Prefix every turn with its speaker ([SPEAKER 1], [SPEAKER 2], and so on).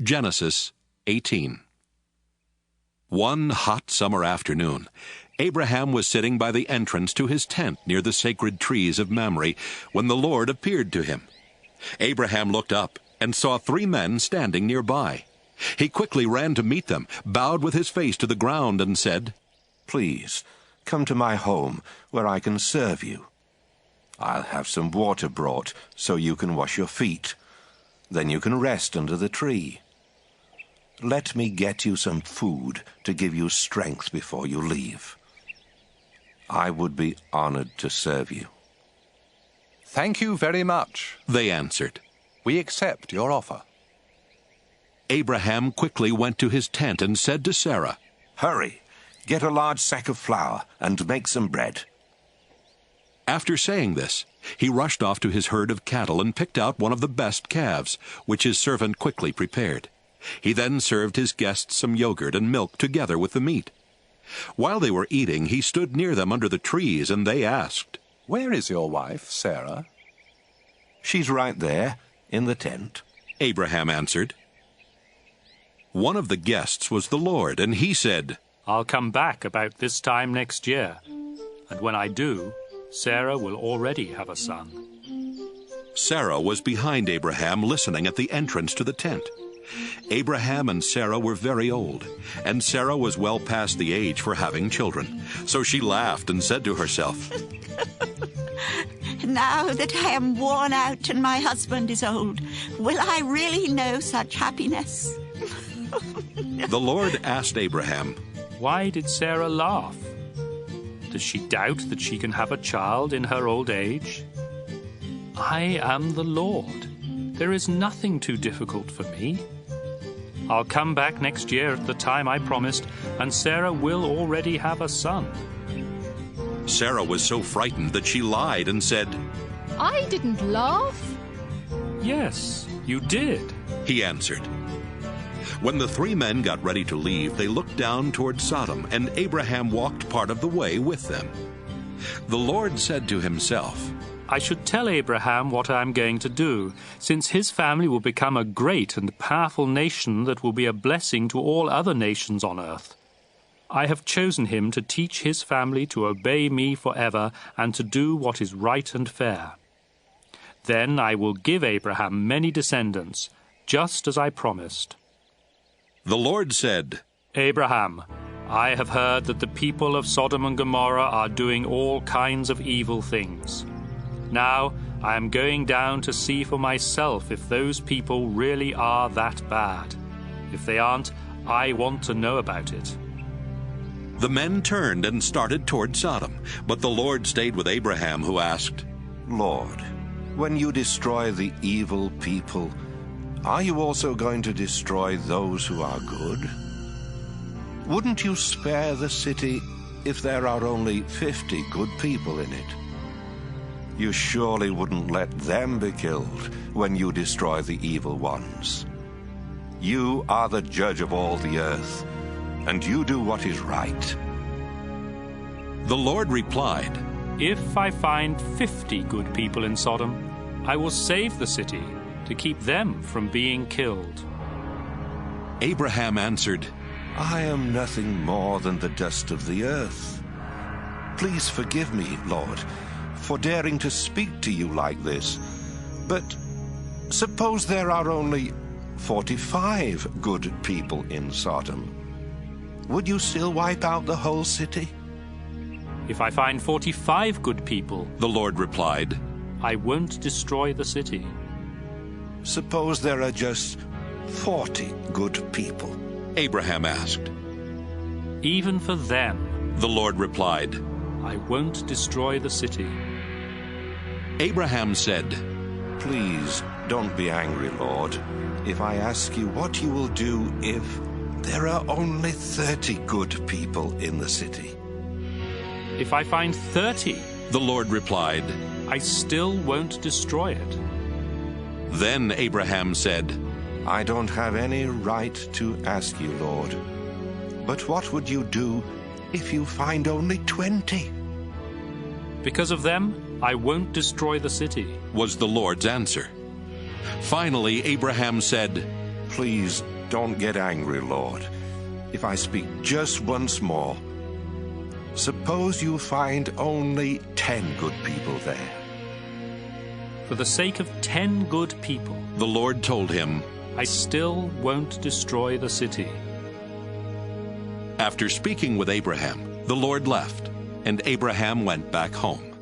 [SPEAKER 1] Genesis 18. One hot summer afternoon, Abraham was sitting by the entrance to his tent near the sacred trees of Mamre when the Lord appeared to him. Abraham looked up and saw 3 men standing nearby. He quickly ran to meet them, bowed with his face to the ground, and said,
[SPEAKER 2] "Please, come to my home where I can serve you. I'll have some water brought so you can wash your feet. Then you can rest under the tree. Let me get you some food to give you strength before you leave. I would be honored to serve you."
[SPEAKER 3] "Thank you very much,"
[SPEAKER 1] they answered.
[SPEAKER 3] "We accept your offer."
[SPEAKER 1] Abraham quickly went to his tent and said to Sarah,
[SPEAKER 2] "Hurry, get a large sack of flour and make some bread."
[SPEAKER 1] After saying this, he rushed off to his herd of cattle and picked out one of the best calves, which his servant quickly prepared. He then served his guests some yogurt and milk together with the meat. While they were eating, he stood near them under the trees, and they asked,
[SPEAKER 3] "Where is your wife, Sarah?"
[SPEAKER 2] "She's right there, in the tent,"
[SPEAKER 1] Abraham answered. One of the guests was the Lord, and he said,
[SPEAKER 4] "I'll come back about this time next year, and when I do, Sarah will already have a son."
[SPEAKER 1] Sarah was behind Abraham, listening at the entrance to the tent. Abraham and Sarah were very old, and Sarah was well past the age for having children. So she laughed and said to herself,
[SPEAKER 5] "Now that I am worn out and my husband is old, will I really know such happiness?"
[SPEAKER 1] The Lord asked Abraham,
[SPEAKER 4] "Why did Sarah laugh? Does she doubt that she can have a child in her old age? I am the Lord. There is nothing too difficult for me. I'll come back next year at the time I promised, and Sarah will already have a son."
[SPEAKER 1] Sarah was so frightened that she lied and said,
[SPEAKER 6] "I didn't laugh."
[SPEAKER 4] "Yes, you did,"
[SPEAKER 1] he answered. When the 3 men got ready to leave, they looked down toward Sodom, and Abraham walked part of the way with them. The Lord said to himself,
[SPEAKER 4] "I should tell Abraham what I am going to do, since his family will become a great and powerful nation that will be a blessing to all other nations on earth. I have chosen him to teach his family to obey me forever and to do what is right and fair. Then I will give Abraham many descendants, just as I promised."
[SPEAKER 1] The Lord said,
[SPEAKER 4] "Abraham, I have heard that the people of Sodom and Gomorrah are doing all kinds of evil things. Now I am going down to see for myself if those people really are that bad. If they aren't, I want to know about it."
[SPEAKER 1] The men turned and started toward Sodom, but the Lord stayed with Abraham, who asked,
[SPEAKER 2] "Lord, when you destroy the evil people, are you also going to destroy those who are good? Wouldn't you spare the city if there are only 50 good people in it? You surely wouldn't let them be killed when you destroy the evil ones. You are the judge of all the earth, and you do what is right."
[SPEAKER 1] The Lord replied,
[SPEAKER 4] "If I find 50 good people in Sodom, I will save the city to keep them from being killed."
[SPEAKER 1] Abraham answered,
[SPEAKER 2] "I am nothing more than the dust of the earth. Please forgive me, Lord, for daring to speak to you like this. But suppose there are only 45 good people in Sodom. Would you still wipe out the whole city?"
[SPEAKER 4] "If I find 45 good people,"
[SPEAKER 1] the Lord replied,
[SPEAKER 4] "I won't destroy the city."
[SPEAKER 2] "Suppose there are just 40 good people,"
[SPEAKER 1] Abraham asked.
[SPEAKER 4] "Even for them,"
[SPEAKER 1] the Lord replied,
[SPEAKER 4] "I won't destroy the city."
[SPEAKER 1] Abraham said,
[SPEAKER 2] "Please don't be angry, Lord, if I ask you what you will do if there are only 30 good people in the city."
[SPEAKER 4] "If I find 30,"
[SPEAKER 1] the Lord replied,
[SPEAKER 4] "I still won't destroy it."
[SPEAKER 1] Then Abraham said,
[SPEAKER 2] "I don't have any right to ask you, Lord, but what would you do if you find only 20?
[SPEAKER 4] "Because of them, I won't destroy the city,"
[SPEAKER 1] was the Lord's answer. Finally, Abraham said,
[SPEAKER 2] Please don't get angry, Lord, if I speak just once more. Suppose you find only 10 good people there.
[SPEAKER 4] For the sake of 10 good people,
[SPEAKER 1] The Lord told him,
[SPEAKER 4] I still won't destroy the city.
[SPEAKER 1] after speaking with Abraham, the Lord left, and Abraham went back home.